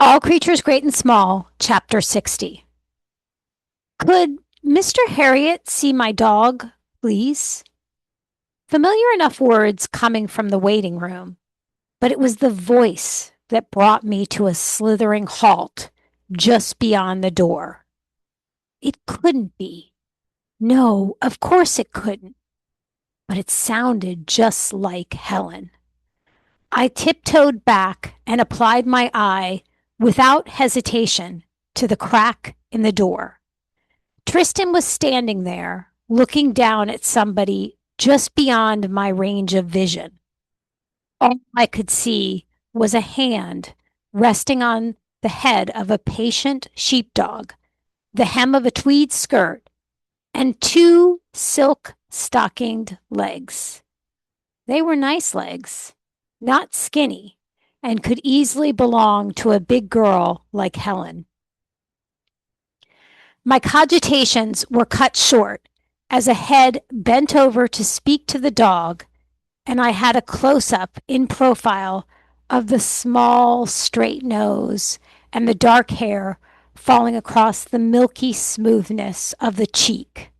All Creatures Great and Small, Chapter 60. Could Mr. Harriet see my dog, please? Familiar enough words coming from the waiting room, but it was the voice that brought me to a slithering halt just beyond the door. It couldn't be. No, of course it couldn't. But it sounded just like Helen. I tiptoed back and applied my eye without hesitation to the crack in the door. Tristan was standing there, looking down at somebody just beyond my range of vision. All I could see was a hand resting on the head of a patient sheepdog, the hem of a tweed skirt, and two silk stockinged legs. They were nice legs, not skinny, and could easily belong to a big girl like Helen. My cogitations were cut short as a head bent over to speak to the dog, and I had a close-up in profile of the small, straight nose and the dark hair falling across the milky smoothness of the cheek.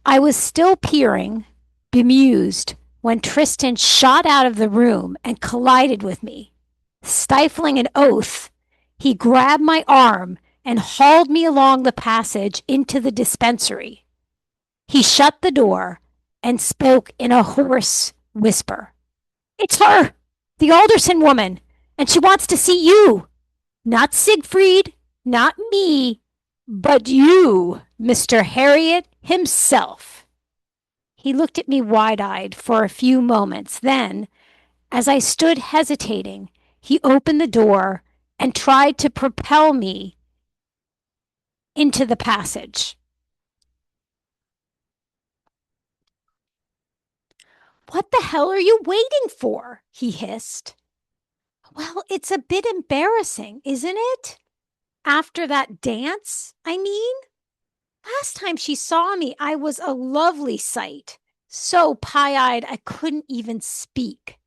I was still peering, bemused, when Tristan shot out of the room and collided with me. Stifling an oath, he grabbed my arm and hauled me along the passage into the dispensary. He shut the door and spoke in a hoarse whisper. "It's her, the Alderson woman, and she wants to see you. Not Siegfried, not me, but you, Mr. Harriet himself." He looked at me wide-eyed for a few moments. Then, as I stood hesitating, he opened the door and tried to propel me into the passage. "What the hell are you waiting for?" he hissed. "Well, it's a bit embarrassing, isn't it? After that dance, I mean. Last time she saw me, I was a lovely sight, so pie-eyed I couldn't even speak."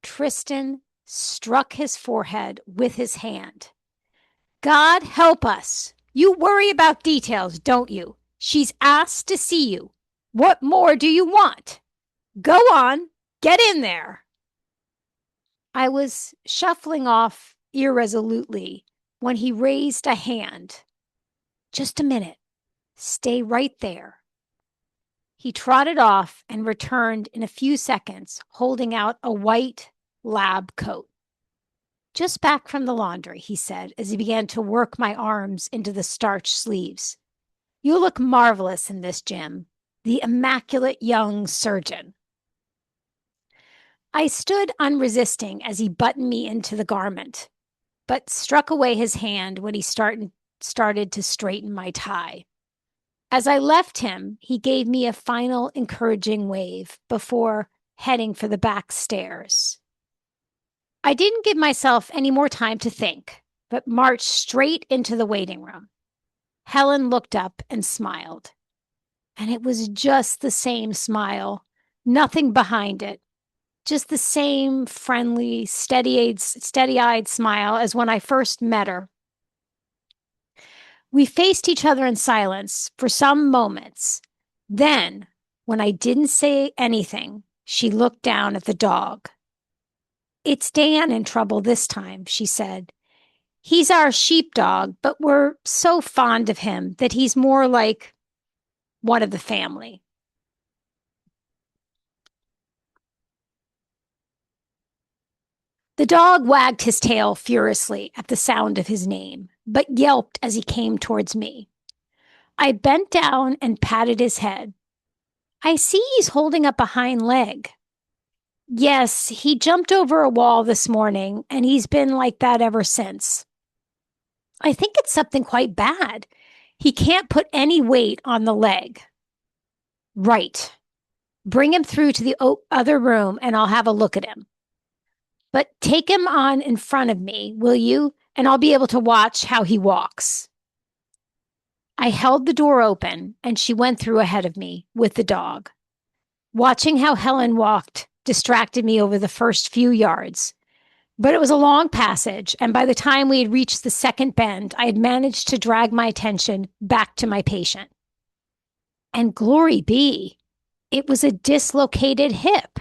Tristan struck his forehead with his hand. "God help us. You worry about details, don't you? She's asked to see you. What more do you want? Go on, get in there." I was shuffling off irresolutely when he raised a hand. "Just a minute. Stay right there." He trotted off and returned in a few seconds, holding out a white lab coat. "Just back from the laundry," he said as he began to work my arms into the starched sleeves. "You look marvelous in this, Jim, the immaculate young surgeon." I stood unresisting as he buttoned me into the garment, but struck away his hand when he started to straighten my tie. As I left him, he gave me a final encouraging wave before heading for the back stairs. I didn't give myself any more time to think, but marched straight into the waiting room. Helen looked up and smiled. And it was just the same smile, nothing behind it. Just the same friendly, steady-eyed smile as when I first met her. We faced each other in silence for some moments. Then, when I didn't say anything, she looked down at the dog. "It's Dan in trouble this time," she said. "He's our sheepdog, but we're so fond of him that he's more like one of the family." The dog wagged his tail furiously at the sound of his name, but yelped as he came towards me. I bent down and patted his head. "I see he's holding up a hind leg." "Yes, he jumped over a wall this morning, and he's been like that ever since." "I think it's something quite bad. He can't put any weight on the leg." "Right. Bring him through to the other room, and I'll have a look at him. But take him on in front of me, will you? And I'll be able to watch how he walks." I held the door open, and she went through ahead of me with the dog. Watching how Helen walked distracted me over the first few yards, But it was a long passage, and by the time we had reached the second bend, I had managed to drag my attention back to my patient. And glory be, it was a dislocated hip.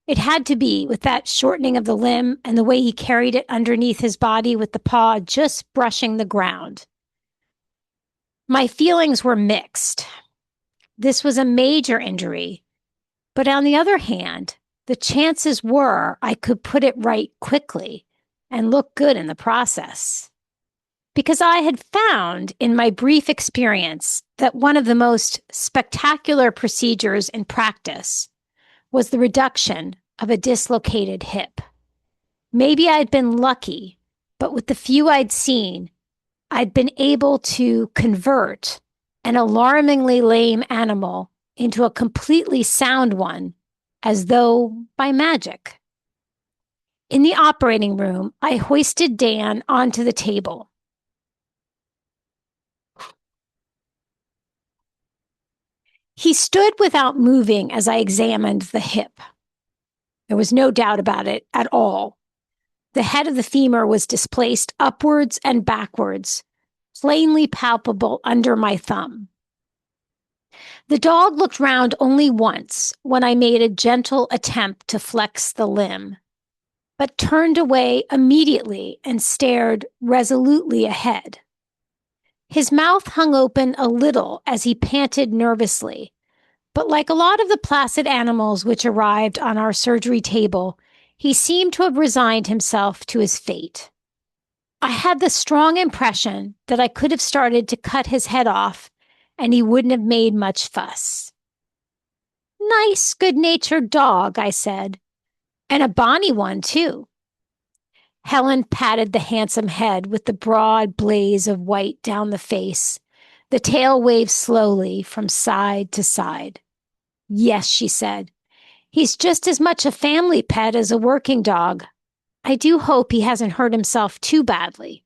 It had to be, with that shortening of the limb and the way he carried it underneath his body with the paw just brushing the ground. My feelings were mixed. This was a major injury, but on the other hand, the chances were I could put it right quickly and look good in the process. Because I had found in my brief experience that one of the most spectacular procedures in practice was the reduction of a dislocated hip. Maybe I'd been lucky, but with the few I'd seen, I'd been able to convert an alarmingly lame animal into a completely sound one, as though by magic. In the operating room, I hoisted Dan onto the table. He stood without moving as I examined the hip. There was no doubt about it at all. The head of the femur was displaced upwards and backwards, plainly palpable under my thumb. The dog looked round only once when I made a gentle attempt to flex the limb, but turned away immediately and stared resolutely ahead. His mouth hung open a little as he panted nervously, but like a lot of the placid animals which arrived on our surgery table, he seemed to have resigned himself to his fate. I had the strong impression that I could have started to cut his head off and he wouldn't have made much fuss. "Nice, good-natured dog," I said, "and a bonny one, too." Helen patted the handsome head with the broad blaze of white down the face. The tail waved slowly from side to side. "Yes," she said, "he's just as much a family pet as a working dog. I do hope he hasn't hurt himself too badly."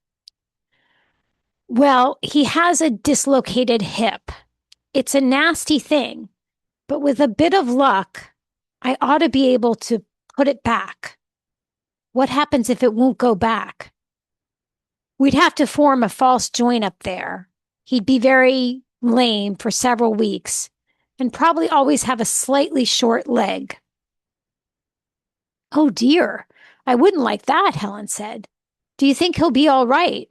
"Well, he has a dislocated hip. It's a nasty thing, but with a bit of luck, I ought to be able to put it back." "What happens if it won't go back?" "We'd have to form a false joint up there. He'd be very lame for several weeks and probably always have a slightly short leg." "Oh dear, I wouldn't like that," Helen said. "Do you think he'll be all right?"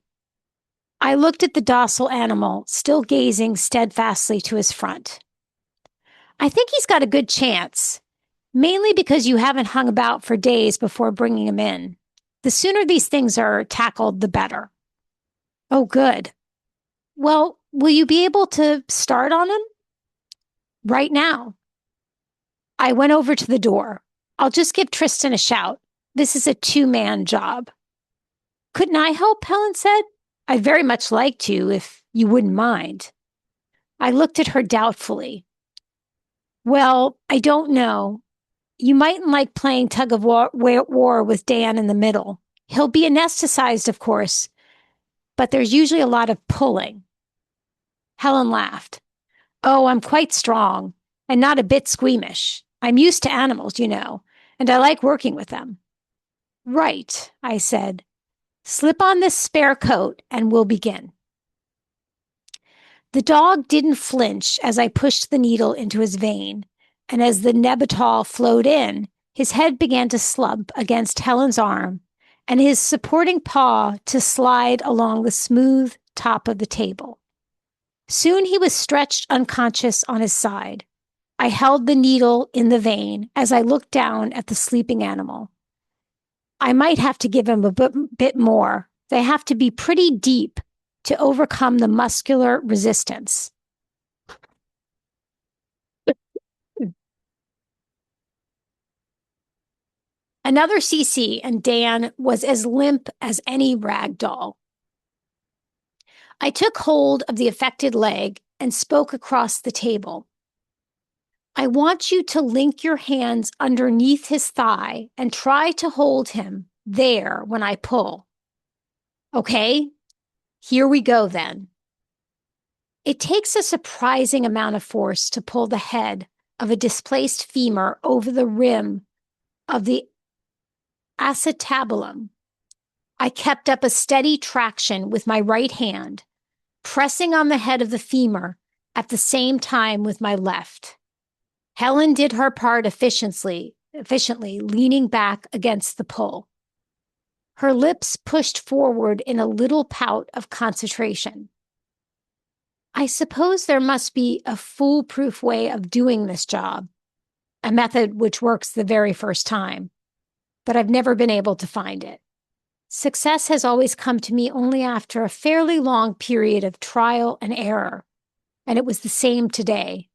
I looked at the docile animal, still gazing steadfastly to his front. "I think he's got a good chance, mainly because you haven't hung about for days before bringing him in. The sooner these things are tackled, the better." "Oh, good. Well, will you be able to start on him?" "Right now." I went over to the door. "I'll just give Tristan a shout. This is a two-man job." "Couldn't I help?" Helen said. "I'd very much like to, if you wouldn't mind." I looked at her doubtfully. "Well, I don't know. You mightn't like playing tug-of-war with Dan in the middle. He'll be anesthetized, of course, but there's usually a lot of pulling." Helen laughed. "Oh, I'm quite strong and not a bit squeamish. I'm used to animals, and I like working with them." "Right," I said. "Slip on this spare coat and we'll begin." The dog didn't flinch as I pushed the needle into his vein, and as the Nebital flowed in, his head began to slump against Helen's arm and his supporting paw to slide along the smooth top of the table. Soon he was stretched unconscious on his side. I held the needle in the vein as I looked down at the sleeping animal. I might have to give him a bit more. They have to be pretty deep to overcome the muscular resistance. Another CC, and Dan was as limp as any rag doll. I took hold of the affected leg and spoke across the table. "I want you to link your hands underneath his thigh and try to hold him there when I pull. Okay? Here we go then." It takes a surprising amount of force to pull the head of a displaced femur over the rim of the acetabulum. I kept up a steady traction with my right hand, pressing on the head of the femur at the same time with my left. Helen did her part efficiently, leaning back against the pull. Her lips pushed forward in a little pout of concentration. I suppose there must be a foolproof way of doing this job, a method which works the very first time, but I've never been able to find it. Success has always come to me only after a fairly long period of trial and error, and it was the same today.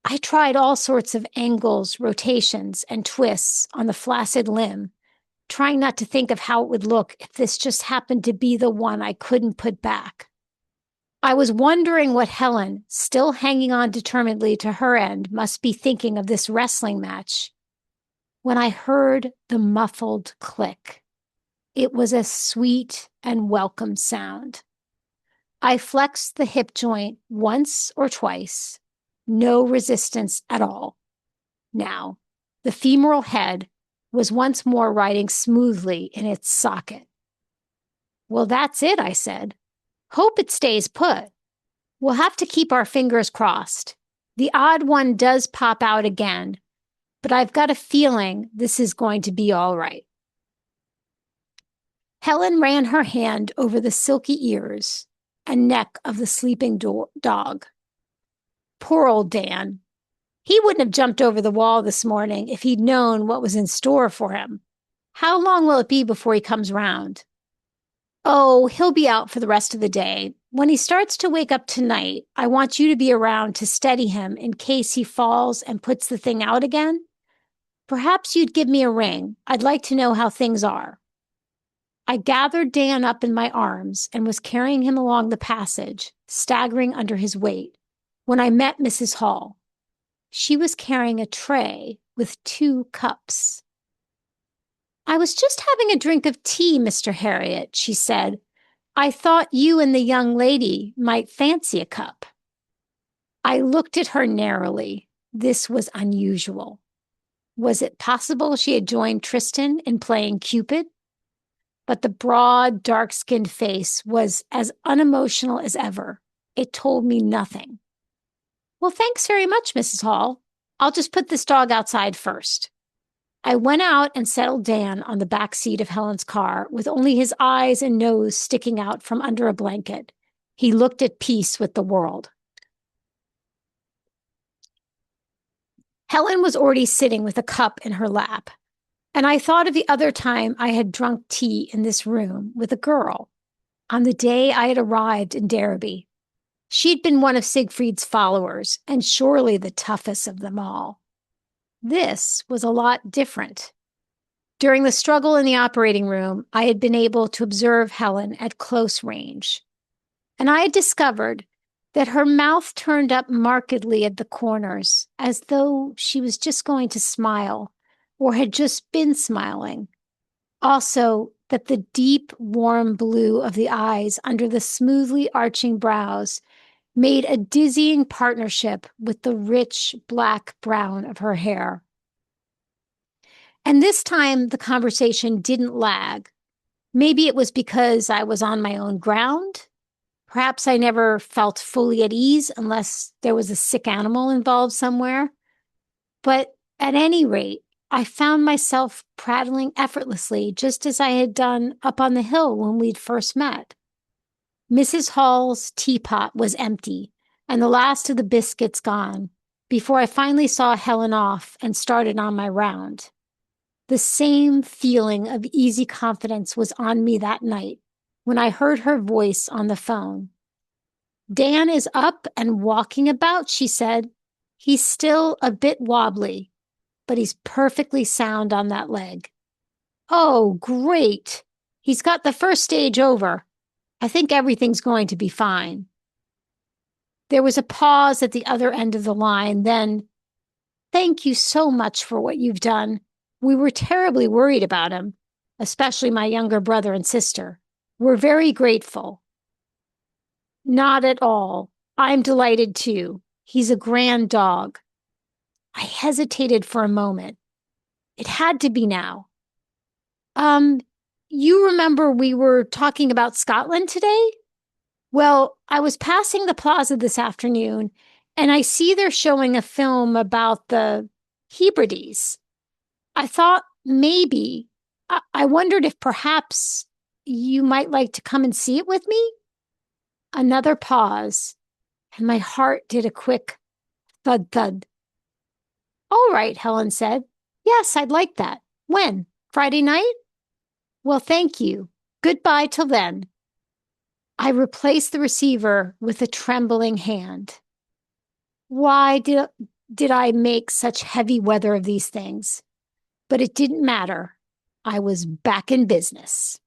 I tried all sorts of angles, rotations, and twists on the flaccid limb, trying not to think of how it would look if this just happened to be the one I couldn't put back. I was wondering what Helen, still hanging on determinedly to her end, must be thinking of this wrestling match when I heard the muffled click. It was a sweet and welcome sound. I flexed the hip joint once or twice, no resistance at all. Now, the femoral head was once more riding smoothly in its socket. Well, that's it, I said. Hope it stays put. We'll have to keep our fingers crossed. The odd one does pop out again, but I've got a feeling this is going to be all right. Helen ran her hand over the silky ears and neck of the sleeping dog. Poor old Dan. He wouldn't have jumped over the wall this morning if he'd known what was in store for him. How long will it be before he comes round? Oh, he'll be out for the rest of the day. When he starts to wake up tonight, I want you to be around to steady him in case he falls and puts the thing out again. Perhaps you'd give me a ring. I'd like to know how things are. I gathered Dan up in my arms and was carrying him along the passage, staggering under his weight, when I met Mrs. Hall. She was carrying a tray with 2 cups. I was just having a drink of tea, Mr. Harriet, she said. I thought you and the young lady might fancy a cup. I looked at her narrowly. This was unusual. Was it possible she had joined Tristan in playing Cupid? But the broad, dark-skinned face was as unemotional as ever. It told me nothing. Well, thanks very much, Mrs. Hall. I'll just put this dog outside first. I went out and settled Dan on the back seat of Helen's car with only his eyes and nose sticking out from under a blanket. He looked at peace with the world. Helen was already sitting with a cup in her lap, and I thought of the other time I had drunk tea in this room with a girl on the day I had arrived in Derby. She'd been one of Siegfried's followers, and surely the toughest of them all. This was a lot different. During the struggle in the operating room, I had been able to observe Helen at close range, and I had discovered that her mouth turned up markedly at the corners, as though she was just going to smile, or had just been smiling. Also, that the deep, warm blue of the eyes under the smoothly arching brows made a dizzying partnership with the rich black brown of her hair. And this time the conversation didn't lag. Maybe it was because I was on my own ground. Perhaps I never felt fully at ease unless there was a sick animal involved somewhere. But at any rate, I found myself prattling effortlessly, just as I had done up on the hill when we'd first met. Mrs. Hall's teapot was empty, and the last of the biscuits gone, before I finally saw Helen off and started on my round. The same feeling of easy confidence was on me that night when I heard her voice on the phone. Dan is up and walking about, she said. He's still a bit wobbly, but he's perfectly sound on that leg. Oh, great. He's got the first stage over. I think everything's going to be fine. There was a pause at the other end of the line. Then, thank you so much for what you've done. We were terribly worried about him, especially my younger brother and sister. We're very grateful. Not at all. I'm delighted too. He's a grand dog. I hesitated for a moment. It had to be now. Um, you remember we were talking about Scotland today? Well, I was passing the plaza this afternoon and I see they're showing a film about the Hebrides. I thought maybe, I wondered if perhaps you might like to come and see it with me? Another pause, and my heart did a quick thud thud. All right, Helen said. Yes, I'd like that. When? Friday night? Well, thank you. Goodbye till then. I replaced the receiver with a trembling hand. Why did I make such heavy weather of these things? But it didn't matter. I was back in business.